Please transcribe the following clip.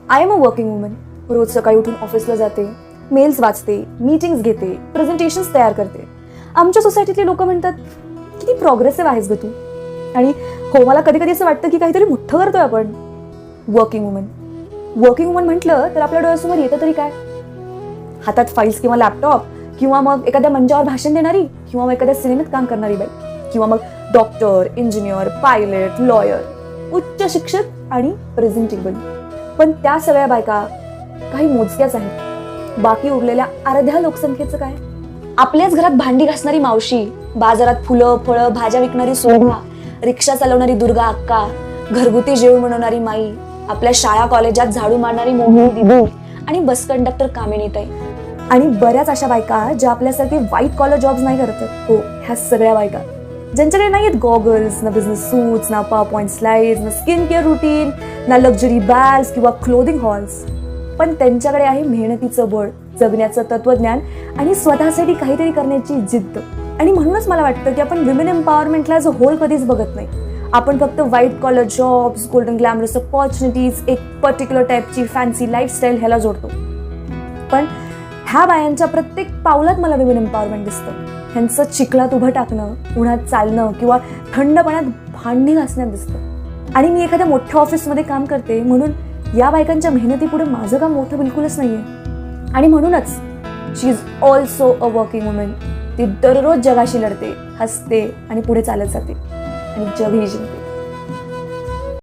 I am a working woman. रोज सकाळी उठून ऑफिसला जाते, मेल्स वाचते, मीटिंग्स घेते, प्रेझेंटेशन्स तयार करते. आमच्या सोसायटीतले लोक म्हणतात किती प्रोग्रेसिव्ह आहेस ग तू. आणि हो, मला कधी कधी असं वाटतं की काहीतरी मोठं करतोय आपण. वर्किंग वुमन म्हटलं तर आपल्या डोळ्यासमोर येतं तरी काय? हातात फाईल्स किंवा लॅपटॉप, किंवा मग एखाद्या मंचावर भाषण देणारी, किंवा मग एखाद्या सिनेमात काम करणारी बाई, किंवा मग डॉक्टर, इंजिनियर, पायलट, लॉयर, उच्च शिक्षक आणि प्रेझेंटेबल. पण त्या सगळ्या बायका काही मोजक्याच आहेत. बाकी उरलेल्या अर्ध्या लोकसंख्येचं काय? आपल्याच घरात भांडी घासणारी मावशी, बाजारात फुलं फळं भाज्या विकणारी सोभा, रिक्षा चालवणारी दुर्गा अक्का, घरगुती जेवण बनवणारी माई, आपल्या शाळा कॉलेजात झाडू मारणारी मोहिनी दिदी आणि बस कंडक्टर कामिनीताई. आणि बऱ्याच अशा बायका ज्या आपल्यासारखे व्हाईट कॉलर जॉब्स नाही करत. हो, ह्या सगळ्या बायका ज्यांच्याकडे नाही आहेत गॉगल्स, ना बिझनेस सूट्स, ना पॉवरपॉइंट स्लाइड्स, ना स्किन केअर रुटीन, ना लक्झरी बॅग्स किंवा क्लोदिंग हॉल्स. पण त्यांच्याकडे आहे मेहनतीचं बळ, जगण्याचं तत्वज्ञान आणि स्वतःसाठी काहीतरी करण्याची जिद्द. आणि म्हणूनच मला वाटतं की आपण विमेन एम्पॉवरमेंटला ॲज अ होल कधीच बघत नाही. आपण फक्त white collar jobs, golden glamorous opportunities, एक पर्टिक्युलर टाईपची फॅन्सी लाईफस्टाईल ह्याला जोडतो. पण ह्या बायांच्या प्रत्येक पावलात मला विमेन एम्पॉवरमेंट दिसतं. ह्यांचं चिखलात उभं टाकणं, उन्हात चालणं किंवा थंड पाण्यात भांडी घासण्यात दिसतं. आणि मी एखाद्या मोठ्या ऑफिसमध्ये काम करते म्हणून या बायकांच्या मेहनतीपुढे माझं काम मोठं बिलकुलच नाहीये. आणि म्हणूनच she is also a working woman. ती दररोज जगाशी लढते, हसते आणि पुढे चालत जाते आणि जगही जिंकते.